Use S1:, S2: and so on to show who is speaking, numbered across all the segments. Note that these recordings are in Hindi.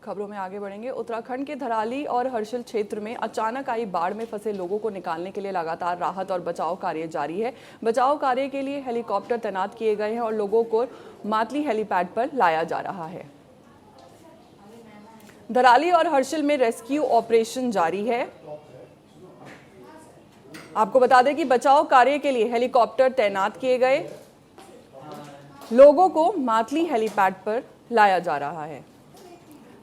S1: खबरों में आगे बढ़ेंगे। उत्तराखंड के धराली और हर्षिल क्षेत्र में अचानक आई बाढ़ में फंसे लोगों को निकालने के लिए लगातार राहत और बचाव कार्य जारी है। बचाव कार्य के लिए हेलीकॉप्टर तैनात किए गए हैं और लोगों को मातली हेलीपैड पर लाया जा रहा है। धराली और हर्षिल में रेस्क्यू ऑपरेशन जारी है। आपको बता दें कि बचाव कार्य के लिए हेलीकॉप्टर तैनात किए गए, लोगों को मातली हेलीपैड पर लाया जा रहा है।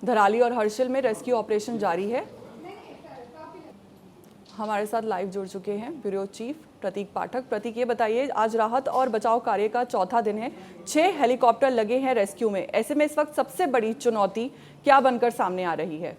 S1: धराली और हर्षिल में रेस्क्यू ऑपरेशन जारी है। हमारे साथ लाइव जुड़ चुके हैं ब्यूरो चीफ प्रतीक पाठक। प्रतीक, ये बताइए, आज राहत और बचाव कार्य का चौथा दिन है, 6 हेलीकॉप्टर लगे हैं रेस्क्यू में। ऐसे में इस वक्त सबसे बड़ी चुनौती क्या बनकर सामने आ रही है?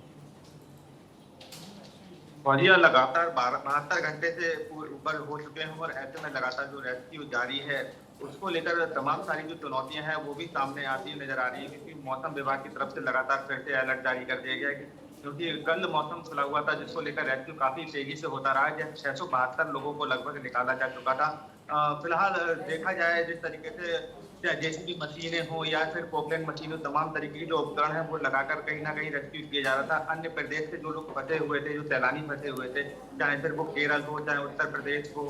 S2: लगातार 72 घंटे से ऊपर हो चुके हैं और ऐसे में लगातार जो रेस्क्यू जारी है उसको लेकर तमाम सारी जो चुनौतियां हैं वो भी सामने आती नजर आ रही है, क्योंकि मौसम विभाग की तरफ से लगातार फिर से अलर्ट जारी कर दिया गया है, क्योंकि कल मौसम खुला हुआ था जिसको लेकर रेस्क्यू काफी तेजी से होता रहा है। 672 लोगों को लगभग निकाला जा चुका था। फिलहाल देखा जाए जिस तरीके से जेसीबी मशीनें हो या फिर पोकलैंड मशीन हो, तमाम तरीके के जो उपकरण हैं वो लगाकर कहीं ना कहीं रेस्क्यू किया जा रहा था। अन्य प्रदेश से जो लोग फंसे हुए थे, जो सैलानी फंसे हुए थे, चाहे फिर वो केरल हो, चाहे उत्तर प्रदेश हो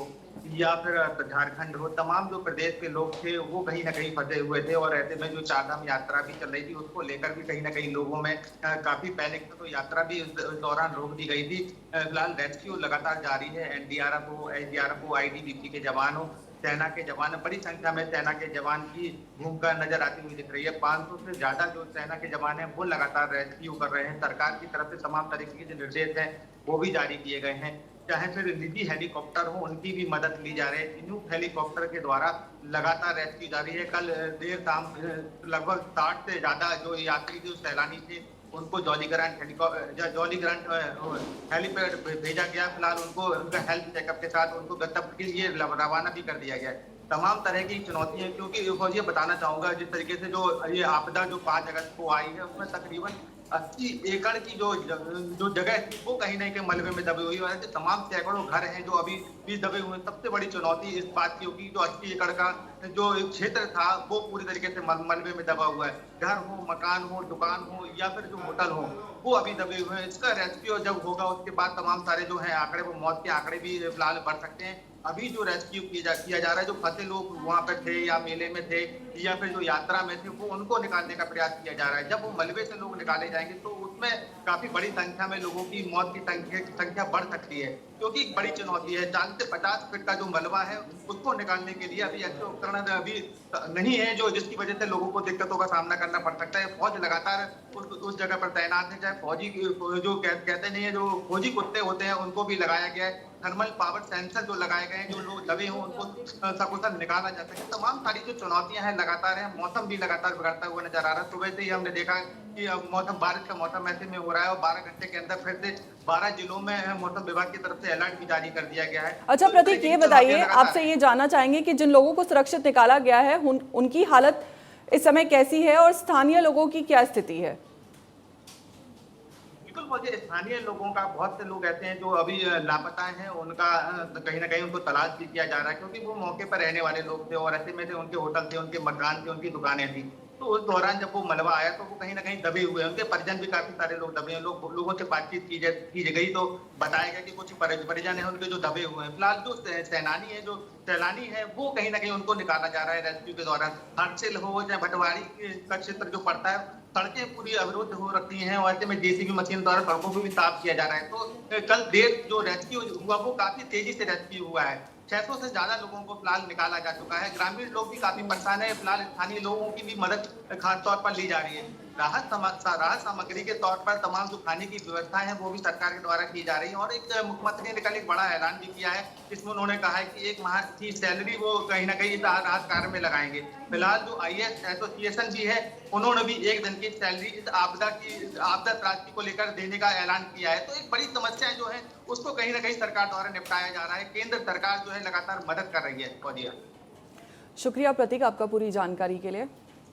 S2: या फिर झारखंड हो, तमाम जो प्रदेश के लोग थे वो कहीं ना कहीं फंसे हुए थे। और ऐसे में जो चारधाम यात्रा भी चल रही थी उसको लेकर भी कहीं ना कहीं लोगों में काफी पैनिक था, तो यात्रा भी उस दौरान रोक दी गई थी। फिलहाल रेस्क्यू लगातार जारी है। एनडीआरएफ हो, एसडीआरएफ हो, आईटीबीपी के जवान हो, सेना के जवान, बड़ी संख्या में सेना के जवान की भूमिका नजर आती हुई दिख रही है। 500 से ज्यादा जो सेना के जवान हैं वो लगातार रेस्क्यू कर रहे हैं। सरकार की तरफ से तमाम तरीके के जो निर्देश हैं वो भी जारी किए गए हैं। चाहे फिर निजी हेलीकॉप्टर हो उनकी भी मदद ली जा रही है। चिनूक हेलीकॉप्टर के द्वारा लगातार रेस्क्यू जारी है। कल देर शाम लगभग 60 से ज्यादा जो यात्री जो सैलानी थे उनको जॉलीग्रांट हेलीपैड भेजा गया। फिलहाल उनको उनका हेल्थ चेकअप के साथ उनको गंतव्य के लिए रवाना भी कर दिया गया है। तमाम तरह की चुनौतियां, क्योंकि ये बताना चाहूंगा जिस तरीके से जो ये आपदा जो 5 अगस्त को आई है उसमें तकरीबन 80 एकड़ की जो जगह थी वो कहीं ना कहीं मलबे में दबी हुई है। ऐसे तमाम सैकड़ों घर हैं जो अभी भी दबे हुए हैं। सबसे बड़ी चुनौती इस बात की होगी जो 80 एकड़ का जो क्षेत्र था वो पूरी तरीके से मलबे में दबा हुआ है। घर हो, मकान हो, दुकान हो या फिर जो होटल हो वो अभी दबे हुए हैं। इसका रेस्क्यू जब होगा उसके बाद तमाम सारे जो है आंकड़े, वो मौत के आंकड़े भी फिलहाल बढ़ सकते हैं। अभी जो रेस्क्यू किया जा रहा है, जो फंसे लोग वहां पर थे या मेले में थे या फिर जो यात्रा में थे, वो उनको निकालने का प्रयास किया जा रहा है। जब वो मलबे से लोग निकाले जाएंगे तो उसमें काफी बड़ी संख्या में लोगों की मौत की संख्या बढ़ सकती है, क्योंकि एक बड़ी चुनौती है। 40 से 50 फीट का जो मलबा है उसको निकालने के लिए अभी ऐसे उपकरण अभी नहीं है, जो जिसकी वजह से लोगों को दिक्कतों का सामना करना पड़ सकता है। फौज लगातार उस जगह पर तैनात है। चाहे फौजी जो कहते नहीं है, जो फौजी कुत्ते होते हैं उनको भी लगाया गया है। थर्मल पावर सेंसर जो लगाए गए हैं, जो लोग दबे हों उनको सकुशल निकाला जा सके। तमाम सारी जो चुनौतियां हैं लगातार हैं। मौसम भी लगातार बिगड़ता हुआ नजर आ रहा है। सुबह से ही हमने देखा कि मौसम, बारिश का मौसम ऐसे में हो रहा है और 12 घंटे के अंदर फिर से 12 जिलों में मौसम विभाग की तरफ से अलर्ट भी जारी कर दिया गया है।
S1: अच्छा प्रतीक, ये बताइए, आपसे ये जानना चाहेंगे कि जिन लोगों को सुरक्षित निकाला गया है उनकी हालत इस समय कैसी है और स्थानीय लोगों की क्या स्थिति है?
S2: मुझे स्थानीय लोगों का, बहुत से लोग ऐसे हैं जो अभी लापता हैं, उनका कहीं ना कहीं उनको तलाश भी किया जा रहा है, क्योंकि वो मौके पर रहने वाले लोग थे और ऐसे में से उनके होटल थे, उनके मकान थे, उनकी दुकानें थी। तो उस दौरान जब वो मलबा आया तो वो कहीं ना कहीं दबे हुए हैं। उनके परिजन भी काफी सारे लोग दबे हैं। लोगों से बातचीत की गई तो बताया गया कि कुछ परिजन है उनके जो दबे हुए हैं। फिलहाल जो सेनानी है, जो सैलानी है, वो कहीं ना कहीं उनको निकाला जा रहा है रेस्क्यू के दौरान। हर्षिल हो चाहे भटवाड़ी का क्षेत्र जो पड़ता है, सड़कें पूरी अवरुद्ध हो रखी हैं और ऐसे में जेसीबी मशीन द्वारा सड़कों को भी साफ किया जा रहा है। तो कल देर जो रेस्क्यू हुआ वो काफी तेजी से रेस्क्यू हुआ है। 600 से ज्यादा लोगों को फिलहाल निकाला जा चुका है। ग्रामीण लोग भी काफी परेशान है। फिलहाल स्थानीय लोगों की भी मदद खास तौर पर ली जा रही है। राहत सामग्री के तौर पर तमाम जो खाने की व्यवस्था है वो भी सरकार के द्वारा की जा रही है। और एक मुख्यमंत्री ने कल एक बड़ा ऐलान भी किया है, जिसमें उन्होंने कहा है कि 1 माह की सैलरी वो कहीं ना कहीं राहत कार्य में लगाएंगे। फिलहाल जो IAS एसोसिएशन भी है, उन्होंने भी 1 दिन की सैलरी इस आपदा त्रासदी को लेकर देने का ऐलान किया है। तो एक बड़ी समस्या जो है उसको कहीं ना कहीं सरकार द्वारा निपटाया जा रहा है। केंद्र सरकार जो है लगातार मदद कर रही है।
S1: शुक्रिया प्रतीक आपका पूरी जानकारी के लिए।